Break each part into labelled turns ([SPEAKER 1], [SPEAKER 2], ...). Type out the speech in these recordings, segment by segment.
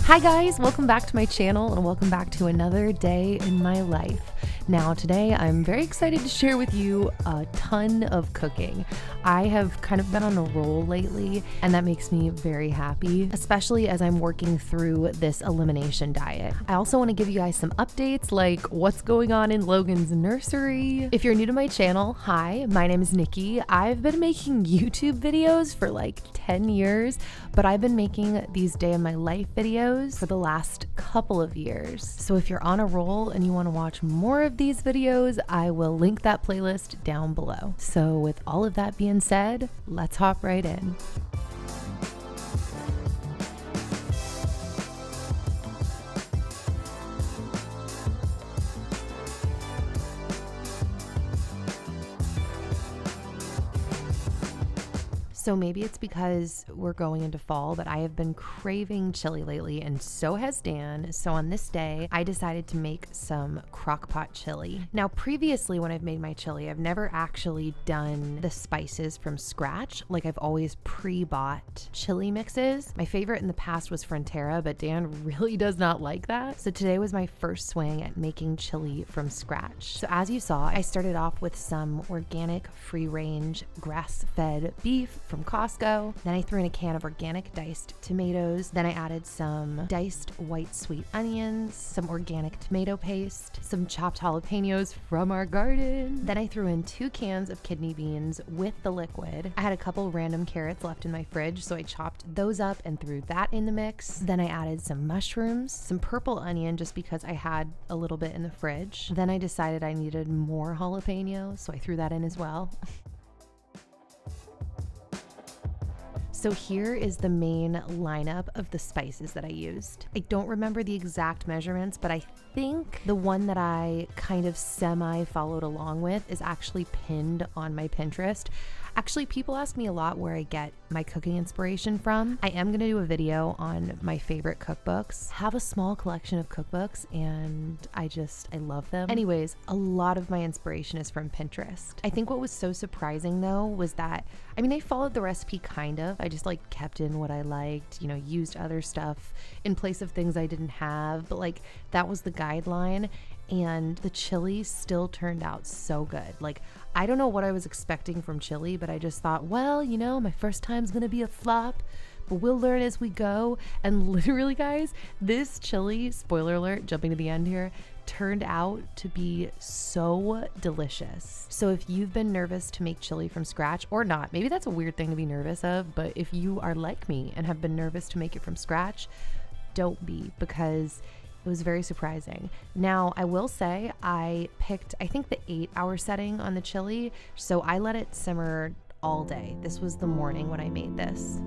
[SPEAKER 1] Hi guys, welcome back to my channel and welcome back to another day in my life. Now today I'm very excited to share with you a ton of cooking. I have kind of been on a roll lately and that makes me very happy, especially as I'm working through this elimination diet. I also want to give you guys some updates like what's going on in Logan's nursery. If you're new to my channel, hi, my name is Nikki. I've been making YouTube videos for like 10 years, but I've been making these day in my life videos for the last couple of years. So if you're on a roll and you want to watch more of these videos, I will link that playlist down below. So with all of that being said, let's hop right in. So maybe it's because we're going into fall, but I have been craving chili lately and so has Dan. So on this day, I decided to make some crock pot chili. Now previously when I've made my chili, I've never actually done the spices from scratch. Like I've always pre-bought chili mixes. My favorite in the past was Frontera, but Dan really does not like that. So today was my first swing at making chili from scratch. So as you saw, I started off with some organic free-range grass-fed beef from Costco. Then I threw in a can of organic diced tomatoes. Then I added some diced white sweet onions, some organic tomato paste, some chopped jalapenos from our garden. Then I threw in 2 cans of kidney beans with the liquid. I had a couple random carrots left in my fridge, so I chopped those up and threw that in the mix. Then I added some mushrooms, some purple onion just because I had a little bit in the fridge. Then I decided I needed more jalapeno, so I threw that in as well. So here is the main lineup of the spices that I used. I don't remember the exact measurements, but I think the one that I kind of semi-followed along with is actually pinned on my Pinterest. Actually, people ask me a lot where I get my cooking inspiration from. I am gonna do a video on my favorite cookbooks. I have a small collection of cookbooks and I love them. Anyways, a lot of my inspiration is from Pinterest. I think what was so surprising though was that, I followed the recipe kind of. I just like kept in what I liked, used other stuff in place of things I didn't have, but like that was the guideline. And the chili still turned out so good. Like, I don't know what I was expecting from chili, but I just thought, well, my first time's gonna be a flop, but we'll learn as we go. And literally, guys, this chili, spoiler alert, jumping to the end here, turned out to be so delicious. So if you've been nervous to make chili from scratch or not, maybe that's a weird thing to be nervous of, but if you are like me and have been nervous to make it from scratch, don't be, because it was very surprising. Now, I will say I picked, I think the 8-hour setting on the chili, so I let it simmer all day. This was the morning when I made this.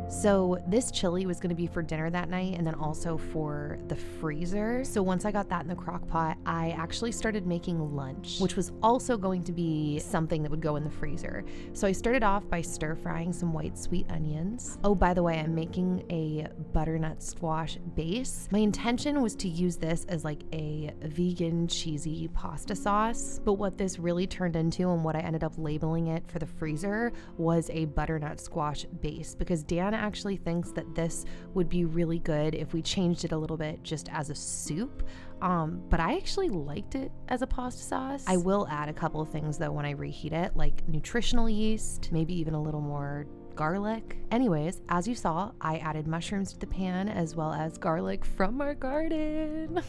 [SPEAKER 1] So this chili was going to be for dinner that night and then also for the freezer. So once I got that in the crock pot, I actually started making lunch, which was also going to be something that would go in the freezer. So I started off by stir frying some white sweet onions. Oh, by the way, I'm making a butternut squash base. My intention was to use this as like a vegan cheesy pasta sauce, but what this really turned into and what I ended up labeling it for the freezer was a butternut squash base, because Dan actually thinks that this would be really good if we changed it a little bit just as a soup. But I actually liked it as a pasta sauce. I will add a couple of things though when I reheat it, like nutritional yeast, maybe even a little more garlic. Anyways, as you saw, I added mushrooms to the pan as well as garlic from our garden.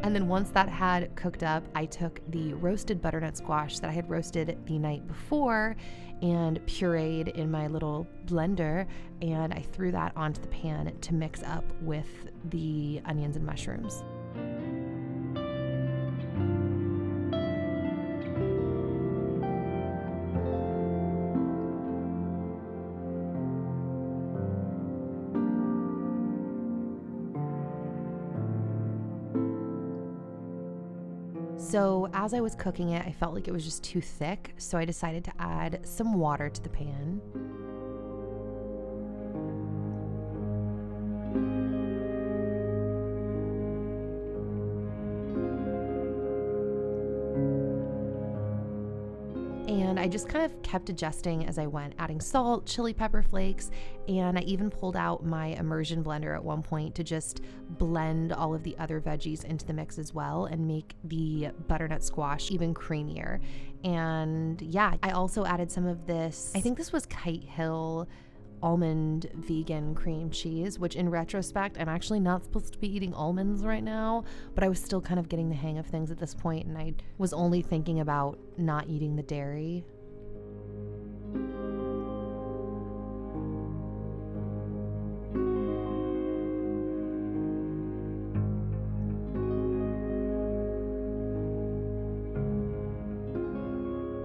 [SPEAKER 1] And then once that had cooked up, I took the roasted butternut squash that I had roasted the night before and pureed in my little blender, and I threw that onto the pan to mix up with the onions and mushrooms. So as I was cooking it, I felt like it was just too thick, so I decided to add some water to the pan. And I just kind of kept adjusting as I went, adding salt, chili pepper flakes, and I even pulled out my immersion blender at one point to just blend all of the other veggies into the mix as well and make the butternut squash even creamier. And yeah, I also added some of this, I think this was Kite Hill almond vegan cream cheese, which in retrospect, I'm actually not supposed to be eating almonds right now, but I was still kind of getting the hang of things at this point, and I was only thinking about not eating the dairy.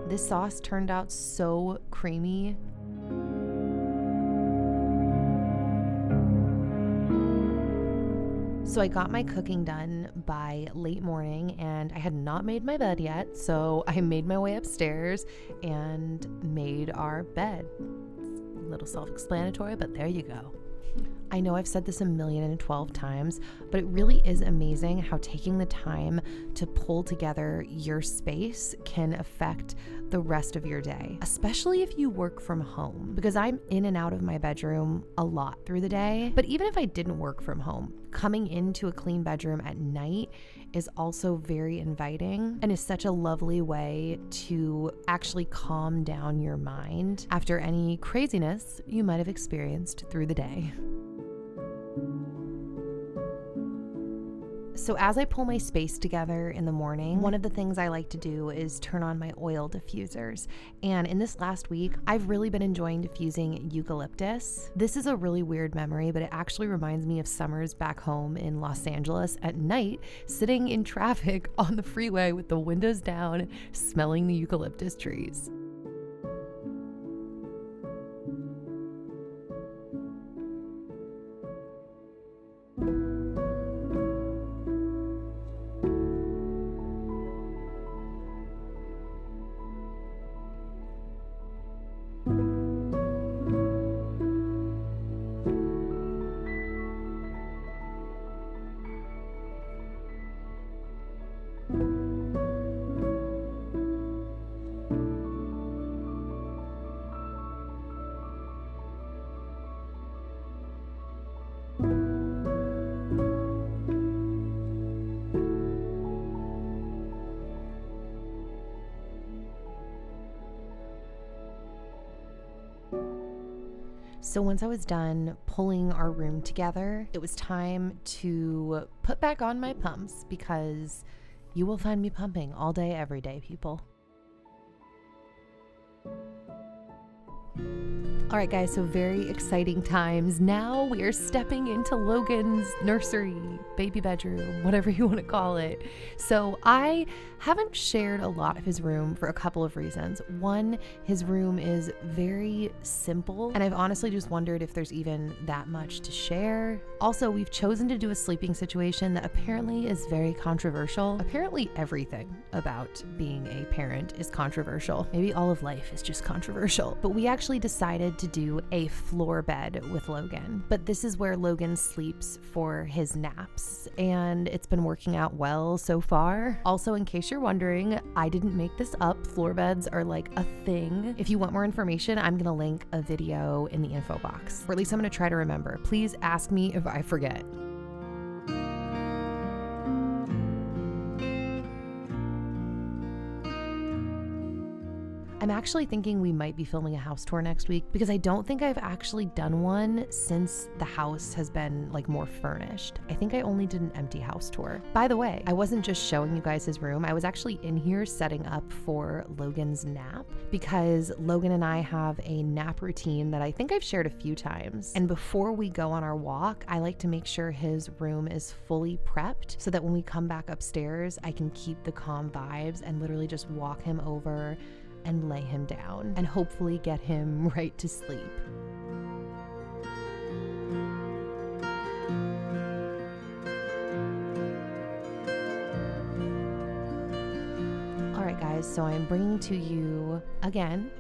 [SPEAKER 1] This sauce turned out so creamy. So I got my cooking done by late morning, and I had not made my bed yet, so I made my way upstairs and made our bed. It's a little self-explanatory, but there you go. I know I've said this 1,012 times, but it really is amazing how taking the time to pull together your space can affect the rest of your day, especially if you work from home, because I'm in and out of my bedroom a lot through the day. But even if I didn't work from home, coming into a clean bedroom at night is also very inviting and is such a lovely way to actually calm down your mind after any craziness you might have experienced through the day. So as I pull my space together in the morning, one of the things I like to do is turn on my oil diffusers. And in this last week, I've really been enjoying diffusing eucalyptus. This is a really weird memory, but it actually reminds me of summers back home in Los Angeles at night, sitting in traffic on the freeway with the windows down, smelling the eucalyptus trees. So once I was done pulling our room together, it was time to put back on my pumps, because you will find me pumping all day, every day, people. All right, guys, so very exciting times. Now we are stepping into Logan's nursery, baby bedroom, whatever you want to call it. So I haven't shared a lot of his room for a couple of reasons. One, his room is very simple, and I've honestly just wondered if there's even that much to share. Also, we've chosen to do a sleeping situation that apparently is very controversial. Apparently everything about being a parent is controversial. Maybe all of life is just controversial. But we actually decided to do a floor bed with Logan. But this is where Logan sleeps for his naps, and it's been working out well so far. Also, in case you're wondering, I didn't make this up. Floor beds are like a thing. If you want more information, I'm gonna link a video in the info box, or at least I'm gonna try to remember. Please ask me if I forget. I'm actually thinking we might be filming a house tour next week, because I don't think I've actually done one since the house has been like more furnished. I think I only did an empty house tour. By the way, I wasn't just showing you guys his room. I was actually in here setting up for Logan's nap, because Logan and I have a nap routine that I think I've shared a few times. And before we go on our walk, I like to make sure his room is fully prepped so that when we come back upstairs, I can keep the calm vibes and literally just walk him over and lay him down and hopefully get him right to sleep. So I'm bringing to you, again,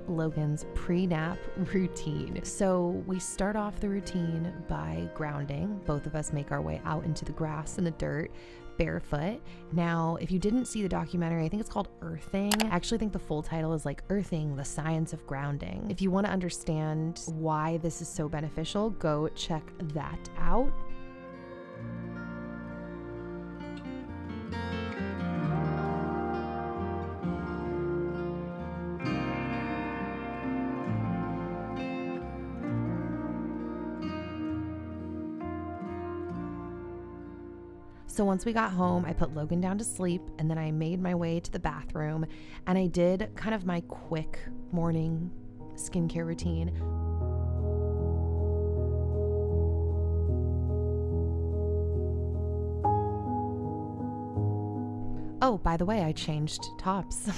[SPEAKER 1] Logan's pre-nap routine. So we start off the routine by grounding. Both of us make our way out into the grass and the dirt barefoot. Now, if you didn't see the documentary, I think it's called Earthing. I actually think the full title is like Earthing, the Science of Grounding. If you want to understand why this is so beneficial, go check that out. So once we got home, I put Logan down to sleep, and then I made my way to the bathroom, and I did kind of my quick morning skincare routine. Oh, by the way, I changed tops.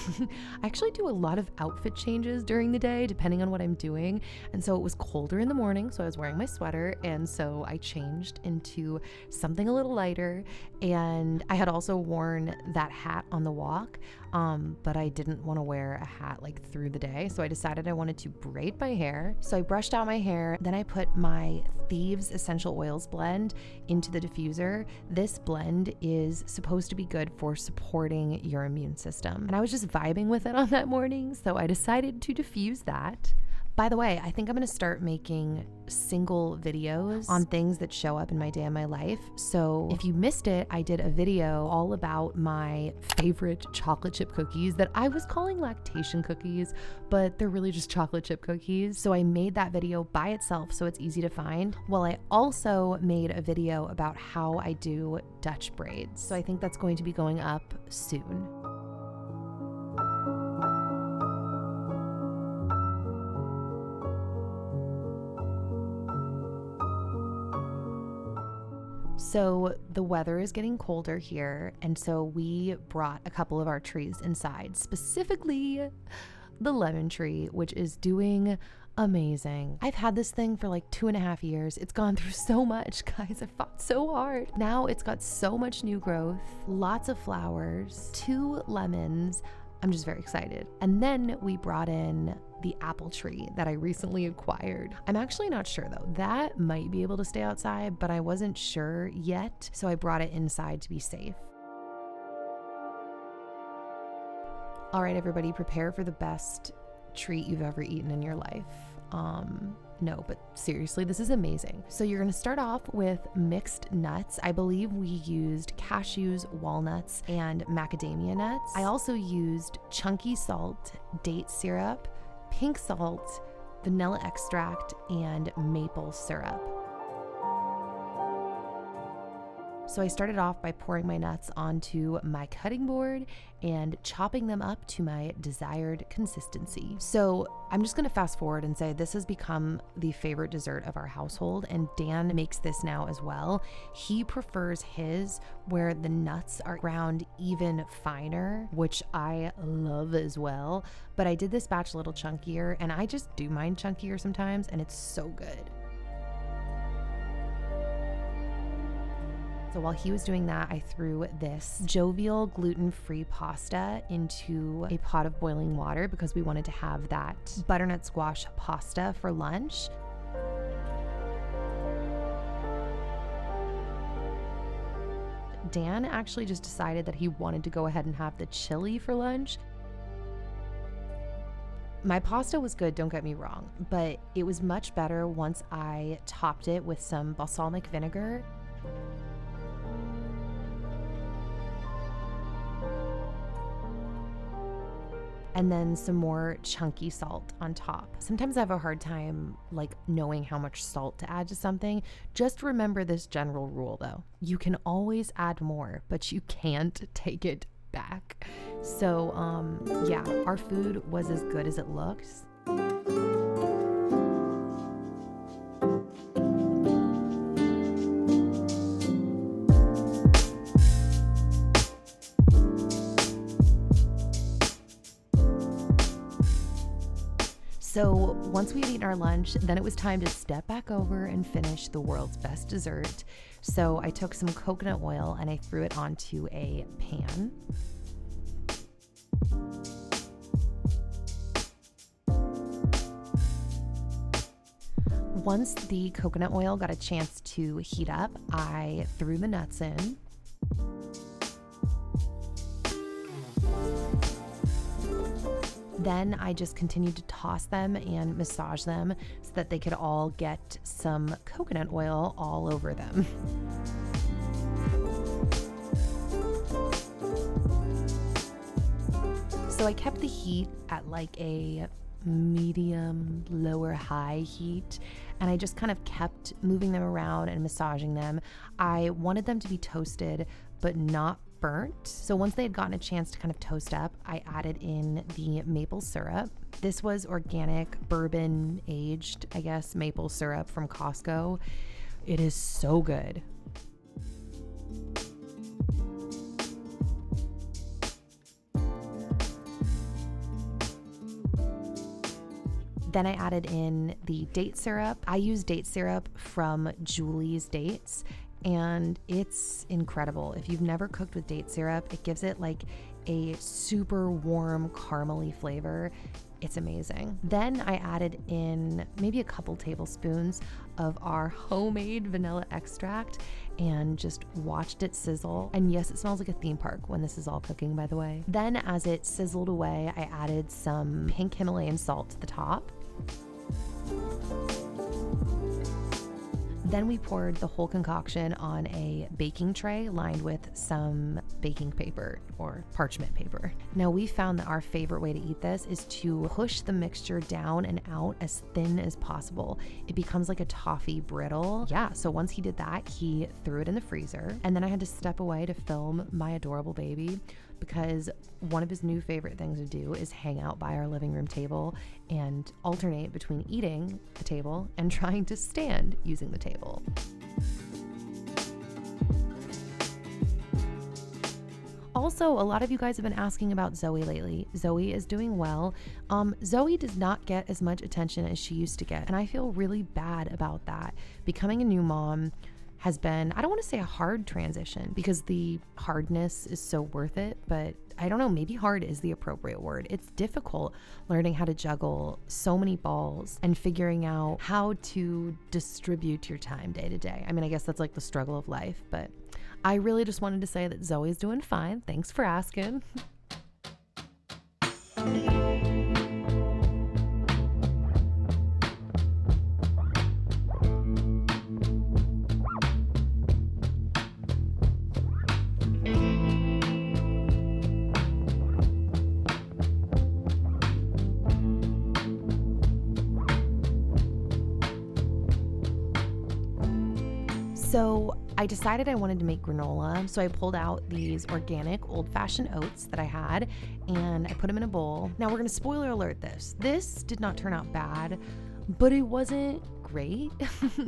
[SPEAKER 1] I actually do a lot of outfit changes during the day, depending on what I'm doing. And so it was colder in the morning, so I was wearing my sweater. And so I changed into something a little lighter. And I had also worn that hat on the walk, but I didn't want to wear a hat like through the day. So I decided I wanted to braid my hair. So I brushed out my hair. Then I put my Thieves Essential Oils blend into the diffuser. This blend is supposed to be good for supporting your immune system. And I was just vibing with it on that morning, so I decided to diffuse that. By the way, I think I'm gonna start making single videos on things that show up in my day and my life. So if you missed it, I did a video all about my favorite chocolate chip cookies that I was calling lactation cookies, but they're really just chocolate chip cookies. So I made that video by itself so it's easy to find. Well, I also made a video about how I do Dutch braids. So I think that's going to be going up soon. So the weather is getting colder here, and so we brought a couple of our trees inside, specifically the lemon tree, which is doing amazing. I've had this thing for like 2.5 years. It's gone through so much, guys. I fought so hard. Now it's got so much new growth, lots of flowers, 2 lemons. I'm just very excited. And then we brought in the apple tree that I recently acquired. I'm actually not sure though. That might be able to stay outside, but I wasn't sure yet. So I brought it inside to be safe. All right, everybody, prepare for the best treat you've ever eaten in your life. No, but seriously, this is amazing. So you're gonna start off with mixed nuts. I believe we used cashews, walnuts, and macadamia nuts. I also used chunky salt, date syrup, pink salt, vanilla extract, and maple syrup. So I started off by pouring my nuts onto my cutting board and chopping them up to my desired consistency. So I'm just gonna fast forward and say this has become the favorite dessert of our household, and Dan makes this now as well. He prefers his where the nuts are ground even finer, which I love as well. But I did this batch a little chunkier, and I just do mine chunkier sometimes, and it's so good. So while he was doing that, I threw this jovial gluten-free pasta into a pot of boiling water because we wanted to have that butternut squash pasta for lunch. Dan actually just decided that he wanted to go ahead and have the chili for lunch. My pasta was good, don't get me wrong, but it was much better once I topped it with some balsamic vinegar. And then some more chunky salt on top. Sometimes I have a hard time like knowing how much salt to add to something. Just remember this general rule though. You can always add more, but you can't take it back. So yeah, our food was as good as it looks. So once we had eaten our lunch, then it was time to step back over and finish the world's best dessert. So I took some coconut oil and I threw it onto a pan. Once the coconut oil got a chance to heat up, I threw the nuts in. Then I just continued to toss them and massage them so that they could all get some coconut oil all over them. So I kept the heat at like a medium, lower high heat, and I just kind of kept moving them around and massaging them. I wanted them to be toasted, but not burnt. So once they had gotten a chance to kind of toast up, I added in the maple syrup. This was organic bourbon aged, I guess, maple syrup from Costco. It is so good. Then I added in the date syrup. I use date syrup from Julie's Dates, and it's incredible. If you've never cooked with date syrup, it gives it like a super warm caramely flavor. It's amazing. Then I added in maybe a couple tablespoons of our homemade vanilla extract and just watched it sizzle. And yes, it smells like a theme park when this is all cooking, by the way. Then as it sizzled away, I added some pink Himalayan salt to the top. Then we poured the whole concoction on a baking tray lined with some baking paper or parchment paper. Now we found that our favorite way to eat this is to push the mixture down and out as thin as possible. It becomes like a toffee brittle. Yeah, so once he did that, he threw it in the freezer. And then I had to step away to film my adorable baby because one of his new favorite things to do is hang out by our living room table and alternate between eating the table and trying to stand using the table. Also, a lot of you guys have been asking about Zoe lately. Zoe is doing well. Zoe does not get as much attention as she used to get, and I feel really bad about that. Becoming a new mom has been, I don't want to say a hard transition because the hardness is so worth it, but I don't know, maybe hard is the appropriate word. It's difficult learning how to juggle so many balls and figuring out how to distribute your time day to day. I mean, I guess that's like the struggle of life, but I really just wanted to say that Zoe's doing fine. Thanks for asking. So I decided I wanted to make granola, so I pulled out these organic old-fashioned oats that I had, and I put them in a bowl. Now we're gonna spoiler alert this. This did not turn out bad, but it wasn't great.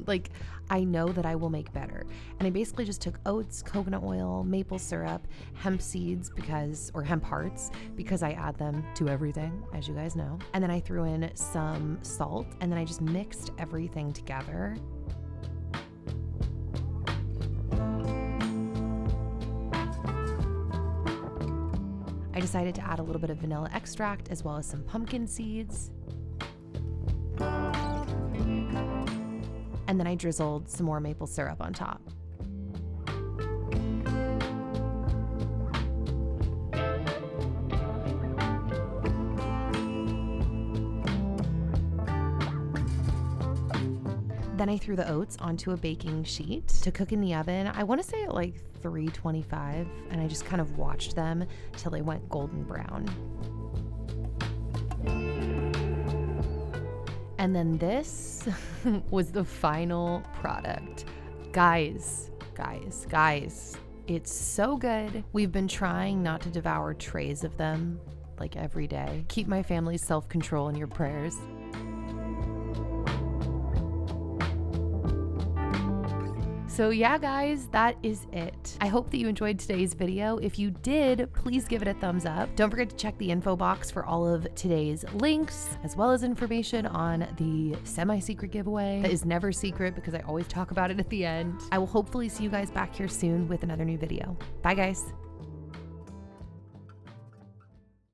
[SPEAKER 1] Like, I know that I will make better. And I basically just took oats, coconut oil, maple syrup, hemp seeds or hemp hearts, because I add them to everything, as you guys know. And then I threw in some salt, and then I just mixed everything together. I decided to add a little bit of vanilla extract as well as some pumpkin seeds. And then I drizzled some more maple syrup on top. Then I threw the oats onto a baking sheet to cook in the oven. I want to say at like 325, and I just kind of watched them till they went golden brown. And then this was the final product. Guys, it's so good. We've been trying not to devour trays of them like every day. Keep my family's self-control in your prayers. So yeah, guys, that is it. I hope that you enjoyed today's video. If you did, please give it a thumbs up. Don't forget to check the info box for all of today's links, as well as information on the semi-secret giveaway that is never secret because I always talk about it at the end. I will hopefully see you guys back here soon with another new video. Bye, guys.